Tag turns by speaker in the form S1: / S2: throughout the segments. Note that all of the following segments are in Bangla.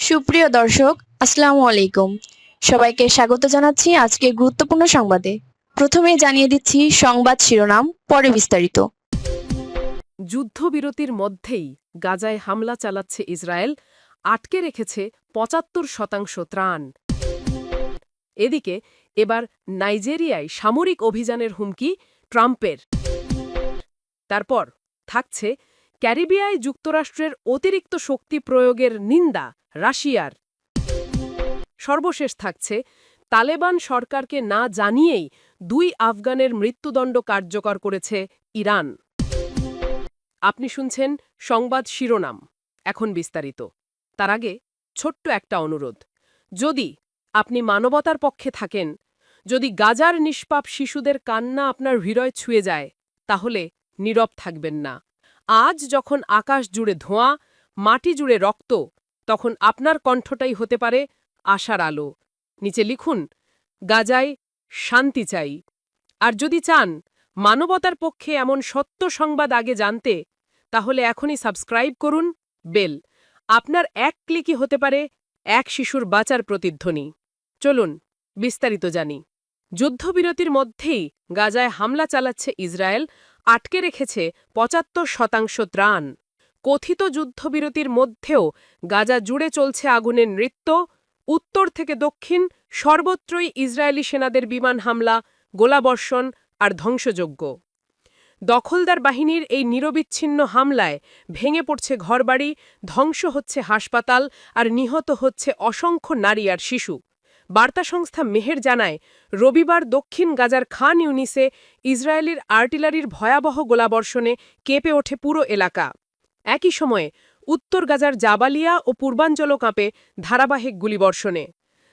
S1: সুপ্রিয় দর্শক, আসসালামু আলাইকুম। সবাইকে স্বাগত জানাচ্ছি আজকের গুরুত্বপূর্ণ সংবাদে। প্রথমেই জানিয়ে দিচ্ছি সংবাদ শিরোনাম, পরে বিস্তারিত।
S2: যুদ্ধবিরতির মধ্যেই গাজায় হামলা চালাচ্ছে ইসরায়েল, আটকে রেখেছে ৭৫% ত্রাণ। এদিকে এবার নাইজেরিয়ায় সামরিক অভিযানের হুমকি ট্রাম্পের। তারপর থাকছে ক্যারিবিয়ায় যুক্তরাষ্ট্রের অতিরিক্ত শক্তি প্রয়োগের নিন্দা রাশিয়ার। সর্বশেষ থাকছে তালেবান সরকারকে না জানিয়েই ২ আফগানের মৃত্যুদণ্ড কার্যকর করেছে ইরান। আপনি শুনছেন সংবাদ শিরোনাম, এখন বিস্তারিত। তার আগে ছোট্ট একটা অনুরোধ, যদি আপনি মানবতার পক্ষে থাকেন, যদি গাজার নিষ্পাপ শিশুদের কান্না আপনার হৃদয় ছুঁয়ে যায়, তাহলে নীরব থাকবেন না। আজ যখন আকাশ জুড়ে ধোঁয়া, মাটি জুড়ে রক্ত, তখন আপনার কণ্ঠটাই হতে পারে আশার আলো। নিচে লিখুন, গাজায় শান্তি চাই। আর যদি চান মানবতার পক্ষে এমন সত্য সংবাদ আগে জানতে, তাহলে এখনই সাবস্ক্রাইব করুন। বেল, আপনার এক ক্লিকই হতে পারে এক শিশুর বাঁচার প্রতিধ্বনি। চলুন বিস্তারিত জানি। যুদ্ধবিরতির মধ্যেই গাজায় হামলা চালাচ্ছে ইসরায়েল, আটকে রেখেছে ৭৫% ত্রাণ। কথিত যুদ্ধবিরতির মধ্যেও গাজা জুড়ে চলছে আগুনের নৃত্য। উত্তর থেকে দক্ষিণ সর্বত্রই ইসরায়েলি সেনাদের বিমান হামলা, গোলাবর্ষণ আর ধ্বংসযজ্ঞ। দখলদার বাহিনীর এই নিরবিচ্ছিন্ন হামলায় ভেঙে পড়ছে ঘরবাড়ি, ধ্বংস হচ্ছে হাসপাতাল আর নিহত হচ্ছে অসংখ্য নারী আর শিশু। বার্তা সংস্থা মেহের জানায়, রবিবার দক্ষিণ গাজার খান ইউনিসে ইসরায়েলির আর্টিলারির ভয়াবহ গোলাবর্ষণে কেঁপে ওঠে পুরো এলাকা। একই সময়ে উত্তর গাজার জাবালিয়া ও পূর্বাঞ্চলও কাঁপে ধারাবাহিক গুলিবর্ষণে।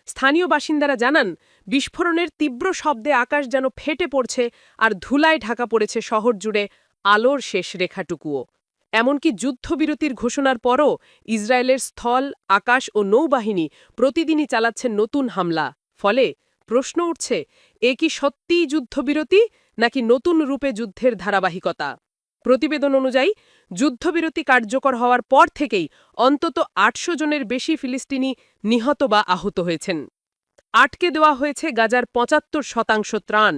S2: স্থানীয় বাসিন্দারা জানান, বিস্ফোরণের তীব্র শব্দে আকাশ যেন ফেটে পড়ছে আর ধুলায় ঢাকা পড়েছে শহর জুড়ে আলোর শেষ রেখাটুকুও। এমনকি যুদ্ধবিরতির ঘোষণার পরও ইসরায়েলের স্থল, আকাশ ও নৌবাহিনী প্রতিদিনই চালাচ্ছে নতুন হামলা। ফলে প্রশ্ন উঠছে, এ কি সত্যিই যুদ্ধবিরতি নাকি নতুন রূপে যুদ্ধের ধারাবাহিকতা? প্রতিবেদন অনুযায়ী, যুদ্ধবিরতি কার্যকর হওয়ার পর থেকেই অন্তত ৮০০ জনের বেশি ফিলিস্তিনি নিহত বা আহত হয়েছেন। আটকে দেওয়া হয়েছে গাজার ৭৫% ত্রাণ।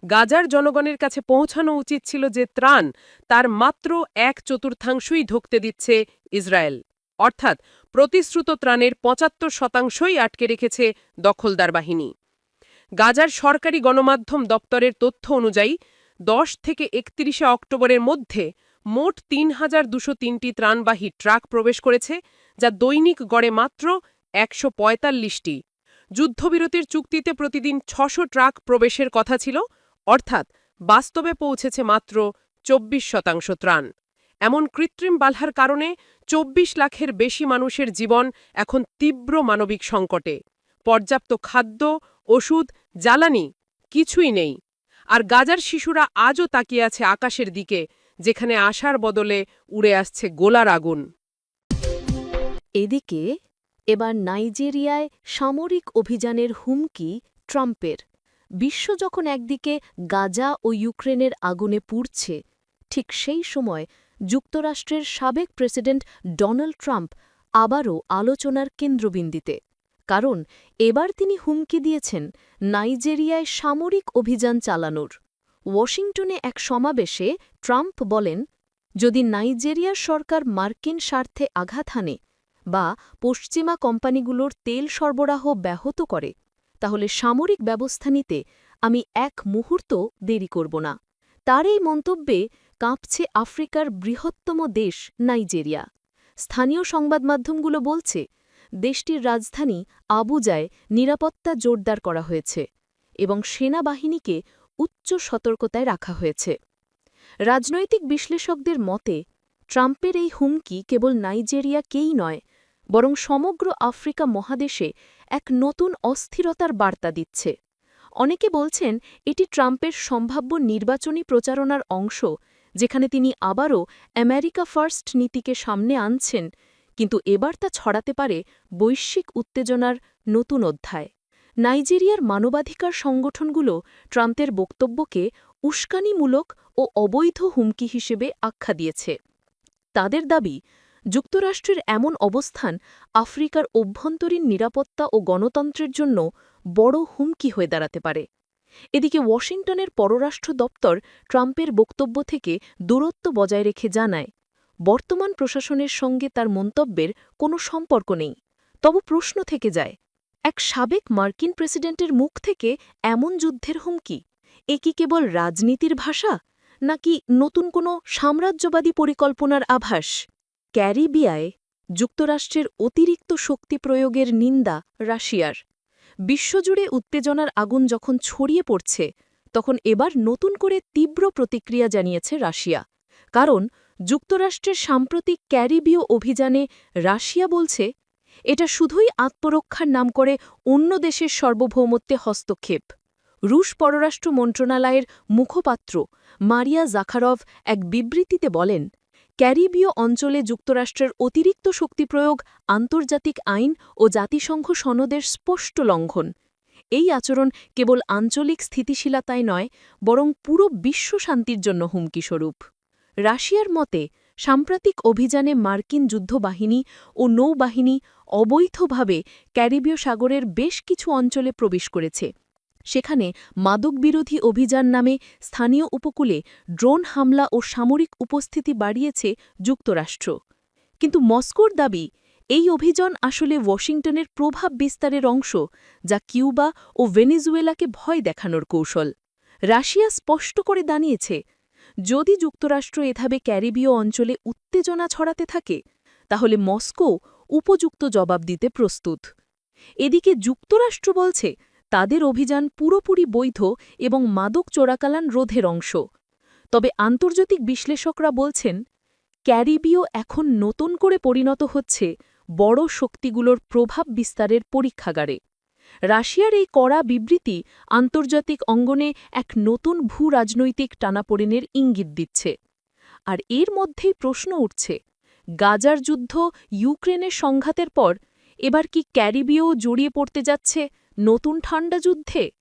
S2: গাজার জনগণের কাছে পৌঁছানো উচিত ছিল যে ত্রাণ, তার মাত্র ১/৪ ঢুকতে দিচ্ছে ইসরায়েল। অর্থাৎ প্রতিশ্রুত ত্রাণের ৭৫%ই আটকে রেখেছে দখলদার বাহিনী। গাজার সরকারি গণমাধ্যম দপ্তরের তথ্য অনুযায়ী ১০ থেকে ৩১ অক্টোবরের মধ্যে মোট ৩,২০৩টি ত্রাণবাহী ট্রাক প্রবেশ করেছে, যা দৈনিক গড়ে মাত্র ১৪৫টি। যুদ্ধবিরতির চুক্তিতে প্রতিদিন ৬০০ ট্রাক প্রবেশের কথা ছিল, অর্থাৎ বাস্তবে পৌঁছেছে মাত্র ২৪% ত্রাণ। এমন কৃত্রিম বাধার কারণে ২৪ লাখের বেশি মানুষের জীবন এখন তীব্র মানবিক সংকটে। পর্যাপ্ত খাদ্য, ওষুধ, জ্বালানি কিছুই নেই। আর গাজার শিশুরা আজও তাকিয়ে আছে আকাশের দিকে, যেখানে আশার বদলে উড়ে আসছে গোলার আগুন।
S3: এদিকে এবার নাইজেরিয়ায় সামরিক অভিযানের হুমকি ট্রাম্পের। বিশ্ব যখন একদিকে গাজা ও ইউক্রেনের আগুনে পুড়ছে, ঠিক সেই সময় যুক্তরাষ্ট্রের সাবেক প্রেসিডেন্ট ডোনাল্ড ট্রাম্প আবারও আলোচনার কেন্দ্রবিন্দুতে। কারণ এবার তিনি হুমকি দিয়েছেন নাইজেরিয়ায় সামরিক অভিযান চালানোর। ওয়াশিংটনে এক সমাবেশে ট্রাম্প বলেন, যদি নাইজেরিয়ার সরকার মার্কিন স্বার্থে আঘাত হানে বা পশ্চিমা কোম্পানিগুলোর তেল সরবরাহ ব্যাহত করে, তাহলে সামরিক ব্যবস্থা নিতে আমি এক মুহূর্ত দেরি করব না। তার এই মন্তব্যে কাঁপছে আফ্রিকার বৃহত্তম দেশ নাইজেরিয়া। স্থানীয় সংবাদমাধ্যমগুলো বলছে, দেশটির রাজধানী আবুজায় নিরাপত্তা জোরদার করা হয়েছে এবং সেনাবাহিনীকে উচ্চ সতর্কতায় রাখা হয়েছে। রাজনৈতিক বিশ্লেষকদের মতে, ট্রাম্পের এই হুমকি কেবল নাইজেরিয়াকেই নয়, বরং সমগ্র আফ্রিকা মহাদেশে এক নতুন অস্থিরতার বার্তা দিচ্ছে। অনেকে বলছেন এটি ট্রাম্পের সম্ভাব্য নির্বাচনী প্রচারণার অংশ, যেখানে তিনি আবারও আমেরিকা ফার্স্ট নীতিকে সামনে আনছেন, কিন্তু এবার তা ছড়াতে পারে বৈশ্বিক উত্তেজনার নতুন অধ্যায়। নাইজেরিয়ার মানবাধিকার সংগঠনগুলো ট্রাম্পের বক্তব্যকে উস্কানিমূলক ও অবৈধ হুমকি হিসেবে আখ্যা দিয়েছে। তাদের দাবি, যুক্তরাষ্ট্রের এমন অবস্থান আফ্রিকার অভ্যন্তরীণ নিরাপত্তা ও গণতন্ত্রের জন্য বড় হুমকি হয়ে দাঁড়াতে পারে। এদিকে ওয়াশিংটনের পররাষ্ট্র দপ্তর ট্রাম্পের বক্তব্য থেকে দূরত্ব বজায় রেখে জানায়, বর্তমান প্রশাসনের সঙ্গে তার মন্তব্যের কোনো সম্পর্ক নেই। তবে প্রশ্ন থেকে যায়, এক সাবেক মার্কিন প্রেসিডেন্টের মুখ থেকে এমন যুদ্ধের হুমকি, এ কি কেবল রাজনীতির ভাষা, নাকি নতুন কোনো সাম্রাজ্যবাদী পরিকল্পনার আভাস? ক্যারিবিয়ায় যুক্তরাষ্ট্রের অতিরিক্ত শক্তি প্রয়োগের নিন্দা রাশিয়ার। বিশ্বজুড়ে উত্তেজনার আগুন যখন ছড়িয়ে পড়ছে, তখন এবার নতুন করে তীব্র প্রতিক্রিয়া জানিয়েছে রাশিয়া। কারণ যুক্তরাষ্ট্রের সাম্প্রতিক ক্যারিবীয় অভিযানে রাশিয়া বলছে, এটা শুধুই আত্মরক্ষার নাম করে অন্য দেশের সার্বভৌমত্বে হস্তক্ষেপ। রুশ পররাষ্ট্র মন্ত্রণালয়ের মুখপাত্র মারিয়া জাখারভ এক বিবৃতিতে বলেন, ক্যারিবীয় অঞ্চলে যুক্তরাষ্ট্রের অতিরিক্ত শক্তি প্রয়োগ আন্তর্জাতিক আইন ও জাতিসংঘ সনদের স্পষ্ট লঙ্ঘন। এই আচরণ কেবল আঞ্চলিক স্থিতিশীলতায় নয়, বরং পুরো বিশ্ব শান্তির জন্য হুমকিস্বরূপ। রাশিয়ার মতে, সাম্প্রতিক অভিযানে মার্কিন যুদ্ধবাহিনী ও নৌবাহিনী অবৈধভাবে ক্যারিবীয় সাগরের বেশ কিছু অঞ্চলে প্রবেশ করেছে। সেখানে মাদকবিরোধী অভিযান নামে স্থানীয় উপকূলে ড্রোন হামলা ও সামরিক উপস্থিতি বাড়িয়েছে যুক্তরাষ্ট্র। কিন্তু মস্কোর দাবি, এই অভিযান আসলে ওয়াশিংটনের প্রভাব বিস্তারের অংশ, যা কিউবা ও ভেনেজুয়েলাকে ভয় দেখানোর কৌশল। রাশিয়া স্পষ্ট করে জানিয়েছে, যদি যুক্তরাষ্ট্র এভাবে ক্যারিবীয় অঞ্চলে উত্তেজনা ছড়াতে থাকে, তাহলে মস্কো উপযুক্ত জবাব দিতে প্রস্তুত। এদিকে যুক্তরাষ্ট্র বলছে, তাদের অভিযান পুরোপুরি বৈধ এবং মাদক চোরাকালান রোধের অংশ। তবে আন্তর্জাতিক বিশ্লেষকরা বলছেন, ক্যারিবীয় এখন নতুন করে পরিণত হচ্ছে বড় শক্তিগুলোর প্রভাব বিস্তারের পরীক্ষাগারে। রাশিয়ার এই কড়া বিবৃতি আন্তর্জাতিক অঙ্গনে এক নতুন ভূ-রাজনৈতিক টানাপোড়েনের ইঙ্গিত দিচ্ছে। আর এর মধ্যেই প্রশ্ন উঠছে, গাজার যুদ্ধ, ইউক্রেনের সংঘাতের পর এবার কি ক্যারিবীয় জড়িয়ে পড়তে যাচ্ছে নতুন ঠান্ডা যুদ্ধে?